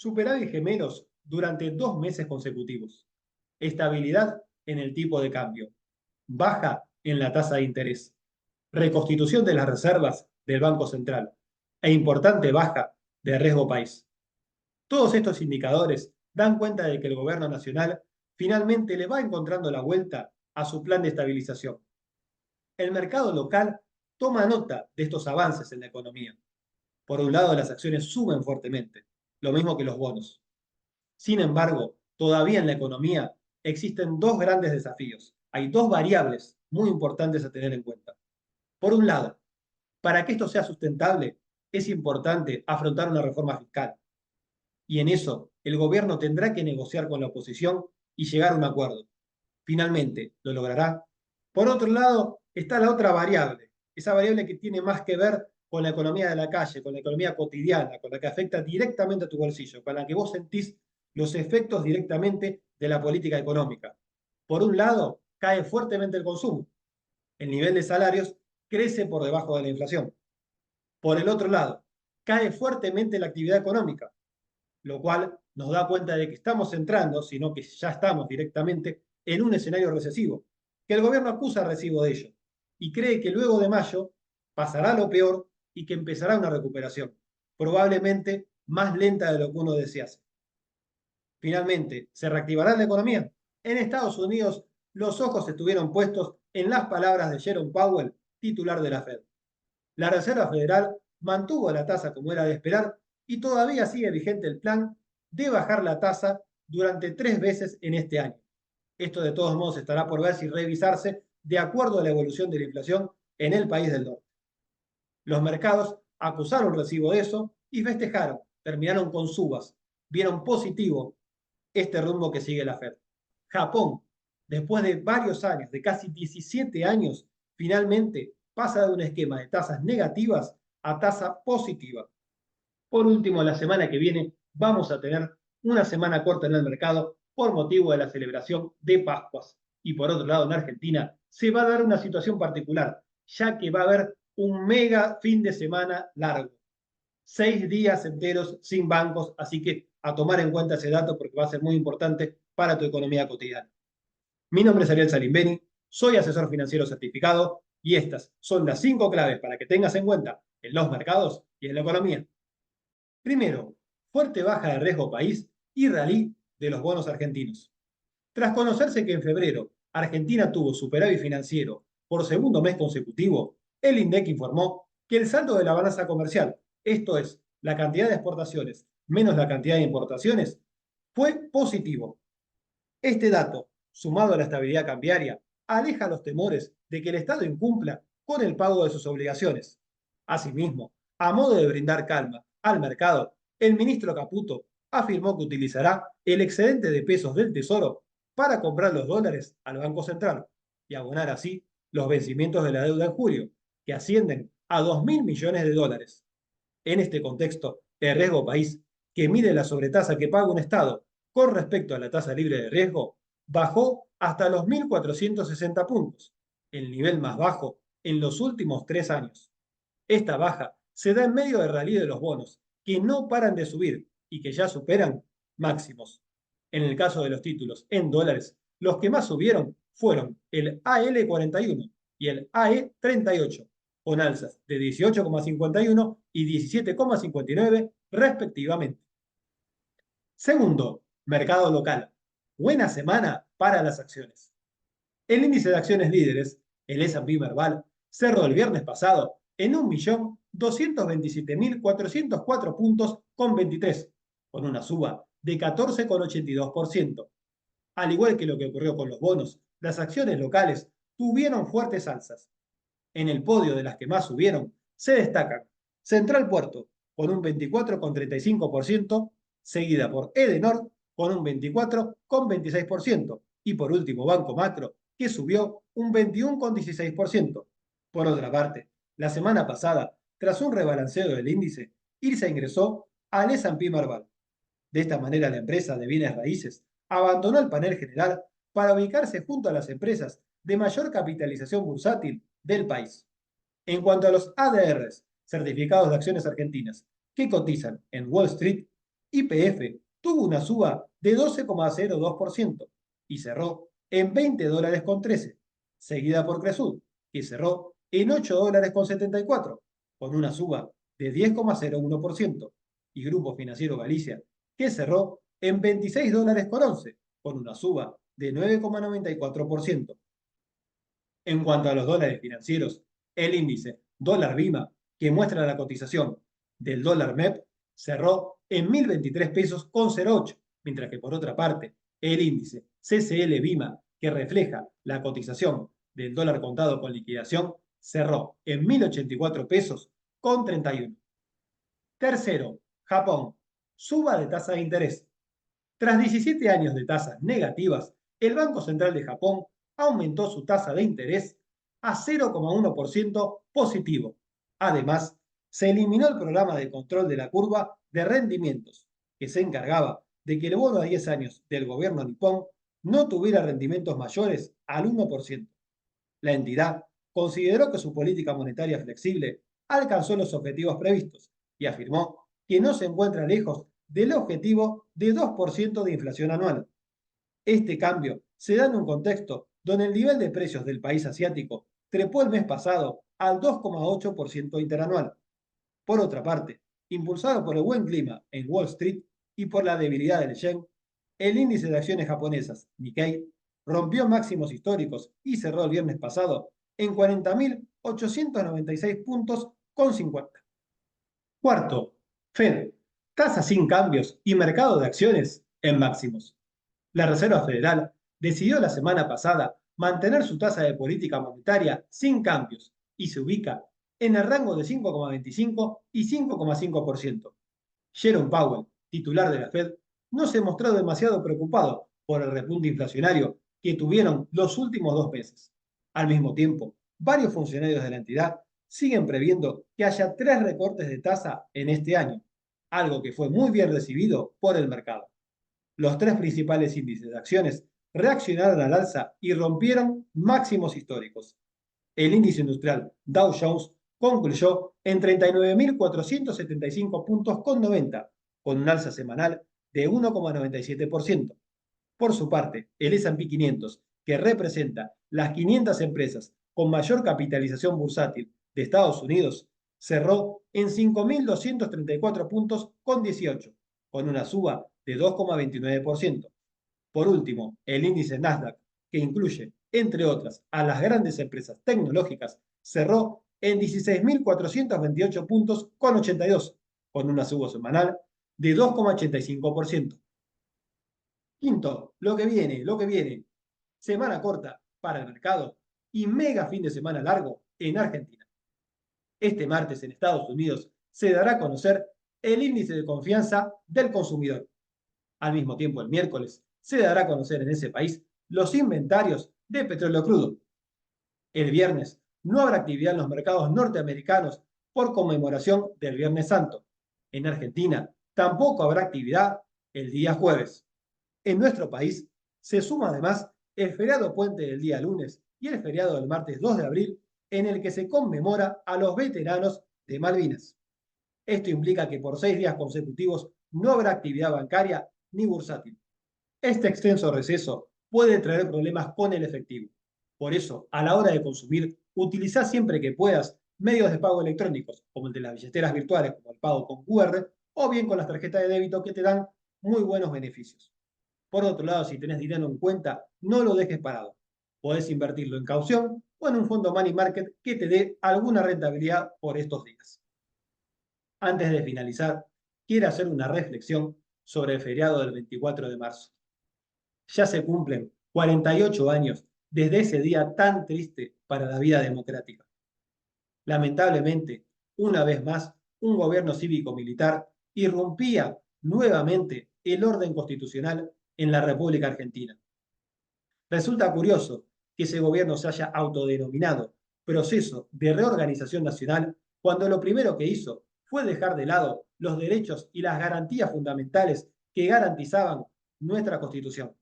superávit gemelos durante 2 meses consecutivos, estabilidad en el tipo de cambio, baja en la tasa de interés, reconstitución de las reservas del Banco Central e importante baja de riesgo país. Todos estos indicadores dan cuenta de que el gobierno nacional finalmente le va encontrando la vuelta a su plan de estabilización. El mercado local toma nota de estos avances en la economía. Por un lado, las acciones suben fuertemente, lo mismo que los bonos. Sin embargo, todavía en la economía existen dos grandes desafíos. Hay dos variables muy importantes a tener en cuenta. Por un lado, para que esto sea sustentable, es importante afrontar una reforma fiscal. Y en eso, el gobierno tendrá que negociar con la oposición y llegar a un acuerdo. Finalmente, ¿lo logrará? Por otro lado, está la otra variable, esa variable que tiene más que ver con la economía de la calle, con la economía cotidiana, con la que afecta directamente a tu bolsillo, con la que vos sentís los efectos directamente de la política económica. Por un lado, cae fuertemente el consumo. El nivel de salarios crece por debajo de la inflación. Por el otro lado, cae fuertemente la actividad económica, lo cual nos da cuenta de que estamos entrando, sino que ya estamos directamente en un escenario recesivo, que el gobierno acusa recibo de ello y cree que luego de mayo pasará lo peor y que empezará una recuperación, probablemente más lenta de lo que uno desease. Finalmente, ¿se reactivará la economía? En Estados Unidos, los ojos estuvieron puestos en las palabras de Jerome Powell, titular de la Fed. La Reserva Federal mantuvo la tasa como era de esperar y todavía sigue vigente el plan de bajar la tasa durante 3 veces en este año. Esto de todos modos estará por ver si revisarse de acuerdo a la evolución de la inflación en el país del norte. Los mercados acusaron recibo de eso y festejaron, terminaron con subas, vieron positivo este rumbo que sigue la Fed. Japón, después de varios años, de casi 17 años, finalmente pasa de un esquema de tasas negativas a tasa positiva. Por último, la semana que viene vamos a tener una semana corta en el mercado por motivo de la celebración de Pascuas. Y por otro lado, en Argentina se va a dar una situación particular, ya que va a haber un mega fin de semana largo. 6 días enteros sin bancos, así que a tomar en cuenta ese dato porque va a ser muy importante para tu economía cotidiana. Mi nombre es Ariel Salimbeni, soy asesor financiero certificado y estas son las 5 claves para que tengas en cuenta en los mercados y en la economía. Primero, fuerte baja de riesgo país y rally de los bonos argentinos. Tras conocerse que en febrero Argentina tuvo superávit financiero por segundo mes consecutivo, el INDEC informó que el saldo de la balanza comercial, esto es, la cantidad de exportaciones menos la cantidad de importaciones, fue positivo. Este dato, sumado a la estabilidad cambiaria, aleja los temores de que el Estado incumpla con el pago de sus obligaciones. Asimismo, a modo de brindar calma al mercado, el ministro Caputo afirmó que utilizará el excedente de pesos del Tesoro para comprar los dólares al Banco Central y abonar así los vencimientos de la deuda en julio, que ascienden a 2.000 millones de dólares. En este contexto, el riesgo país, que mide la sobretasa que paga un Estado con respecto a la tasa libre de riesgo, bajó hasta los 1.460 puntos, el nivel más bajo en los últimos 3 años. Esta baja se da en medio del rally de los bonos, que no paran de subir y que ya superan máximos. En el caso de los títulos en dólares, los que más subieron fueron el AL41 y el AE38, con alzas de 18,51 y 17,59 respectivamente. Segundo, mercado local. Buena semana para las acciones. El índice de acciones líderes, el S&P Merval, cerró el viernes pasado en 1.227.404 puntos con 23, con una suba de 14,82%. Al igual que lo que ocurrió con los bonos, las acciones locales tuvieron fuertes alzas. En el podio de las que más subieron se destacan Central Puerto con un 24,35%, seguida por Edenor con un 24,26% y por último Banco Macro que subió un 21,16%. Por otra parte, la semana pasada, tras un rebalanceo del índice, IRSA ingresó al S&P Merval. De esta manera, la empresa de bienes raíces abandonó el panel general para ubicarse junto a las empresas de mayor capitalización bursátil del país. En cuanto a los ADRs, certificados de acciones argentinas, que cotizan en Wall Street, YPF tuvo una suba de 12,02% y cerró en $20,13, seguida por Cresud, que cerró en $8,74, con una suba de 10,01%, y Grupo Financiero Galicia, que cerró en $26,11, con una suba de 9,94%. En cuanto a los dólares financieros, el índice dólar BIMA, que muestra la cotización del dólar MEP, cerró en 1.023 pesos con 0,8, mientras que por otra parte, el índice CCL BIMA, que refleja la cotización del dólar contado con liquidación, cerró en 1.084 pesos con 31. Tercero, Japón, suba de tasa de interés. Tras 17 años de tasas negativas, el Banco Central de Japón aumentó su tasa de interés a 0,1% positivo. Además, se eliminó el programa de control de la curva de rendimientos, que se encargaba de que el bono a 10 años del gobierno nipón no tuviera rendimientos mayores al 1%. La entidad consideró que su política monetaria flexible alcanzó los objetivos previstos y afirmó que no se encuentra lejos del objetivo de 2% de inflación anual. Este cambio se da en un contexto donde el nivel de precios del país asiático trepó el mes pasado al 2,8% interanual. Por otra parte, impulsado por el buen clima en Wall Street y por la debilidad del yen, el índice de acciones japonesas Nikkei rompió máximos históricos y cerró el viernes pasado en 40.896 puntos con 50. Cuarto, Fed, tasa sin cambios y mercado de acciones en máximos. La Reserva Federal decidió la semana pasada mantener su tasa de política monetaria sin cambios y se ubica en el rango de 5,25 y 5,5%. Jerome Powell, titular de la Fed, no se mostró demasiado preocupado por el repunte inflacionario que tuvieron los últimos 2 meses. Al mismo tiempo, varios funcionarios de la entidad siguen previendo que haya 3 recortes de tasa en este año, algo que fue muy bien recibido por el mercado. Los 3 principales índices de acciones reaccionaron al alza y rompieron máximos históricos. El índice industrial Dow Jones concluyó en 39.475 puntos con 90, con un alza semanal de 1,97%. Por su parte, el S&P 500, que representa las 500 empresas con mayor capitalización bursátil de Estados Unidos, cerró en 5.234 puntos con 18, con una suba de 2,29%. Por último, el índice Nasdaq, que incluye, entre otras, a las grandes empresas tecnológicas, cerró en 16.428 puntos con 82, con una suba semanal de 2,85%. Quinto, lo que viene. Semana corta para el mercado y mega fin de semana largo en Argentina. Este martes en Estados Unidos se dará a conocer el índice de confianza del consumidor. Al mismo tiempo, el miércoles se dará a conocer en ese país los inventarios de petróleo crudo. El viernes no habrá actividad en los mercados norteamericanos por conmemoración del Viernes Santo. En Argentina tampoco habrá actividad el día jueves. En nuestro país se suma además el feriado puente del día lunes y el feriado del martes 2 de abril, en el que se conmemora a los veteranos de Malvinas. Esto implica que por 6 días consecutivos no habrá actividad bancaria ni bursátil. Este extenso receso puede traer problemas con el efectivo. Por eso, a la hora de consumir, utiliza siempre que puedas medios de pago electrónicos, como el de las billeteras virtuales, como el pago con QR, o bien con las tarjetas de débito que te dan muy buenos beneficios. Por otro lado, si tenés dinero en cuenta, no lo dejes parado. Podés invertirlo en caución o en un fondo money market que te dé alguna rentabilidad por estos días. Antes de finalizar, quiero hacer una reflexión sobre el feriado del 24 de marzo. Ya se cumplen 48 años desde ese día tan triste para la vida democrática. Lamentablemente, una vez más, un gobierno cívico-militar irrumpía nuevamente el orden constitucional en la República Argentina. Resulta curioso que ese gobierno se haya autodenominado proceso de reorganización nacional cuando lo primero que hizo fue dejar de lado los derechos y las garantías fundamentales que garantizaban nuestra Constitución.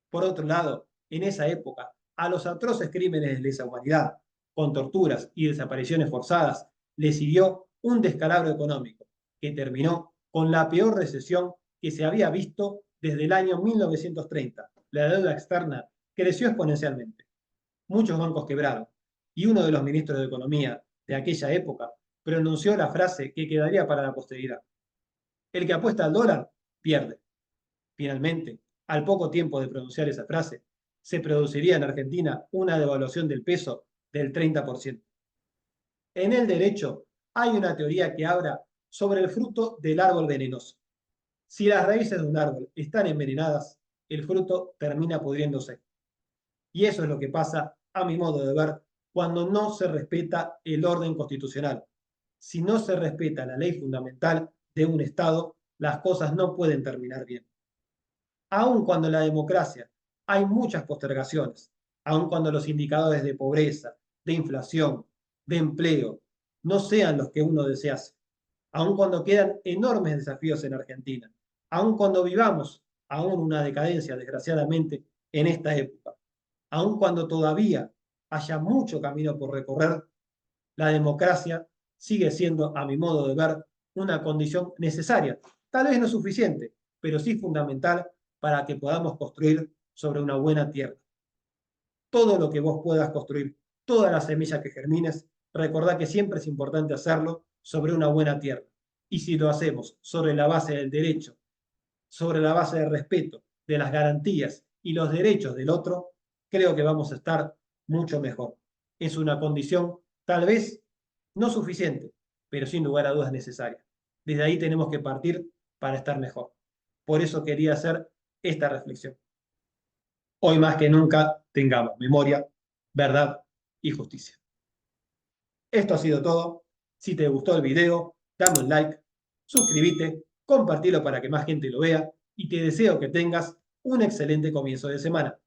Por otro lado, en esa época, a los atroces crímenes de lesa humanidad, con torturas y desapariciones forzadas, le siguió un descalabro económico que terminó con la peor recesión que se había visto desde el año 1930. La deuda externa creció exponencialmente. Muchos bancos quebraron y uno de los ministros de Economía de aquella época pronunció la frase que quedaría para la posteridad: el que apuesta al dólar pierde. Finalmente, al poco tiempo de pronunciar esa frase, se produciría en Argentina una devaluación del peso del 30%. En el derecho hay una teoría que habla sobre el fruto del árbol venenoso. Si las raíces de un árbol están envenenadas, el fruto termina pudriéndose. Y eso es lo que pasa, a mi modo de ver, cuando no se respeta el orden constitucional. Si no se respeta la ley fundamental de un Estado, las cosas no pueden terminar bien. Aun cuando en la democracia hay muchas postergaciones, aun cuando los indicadores de pobreza, de inflación, de empleo no sean los que uno desease, aun cuando quedan enormes desafíos en Argentina, aun cuando vivamos aún una decadencia, desgraciadamente, en esta época, aun cuando todavía haya mucho camino por recorrer, la democracia sigue siendo, a mi modo de ver, una condición necesaria, tal vez no suficiente, pero sí fundamental para que podamos construir sobre una buena tierra. Todo lo que vos puedas construir, todas las semillas que germines, recordá que siempre es importante hacerlo sobre una buena tierra. Y si lo hacemos sobre la base del derecho, sobre la base del respeto, de las garantías y los derechos del otro, creo que vamos a estar mucho mejor. Es una condición tal vez no suficiente, pero sin lugar a dudas necesaria. Desde ahí tenemos que partir para estar mejor. Por eso quería hacer esta reflexión. Hoy más que nunca tengamos memoria, verdad y justicia. Esto ha sido todo. Si te gustó el video, dame un like, suscríbete, compartilo para que más gente lo vea y te deseo que tengas un excelente comienzo de semana.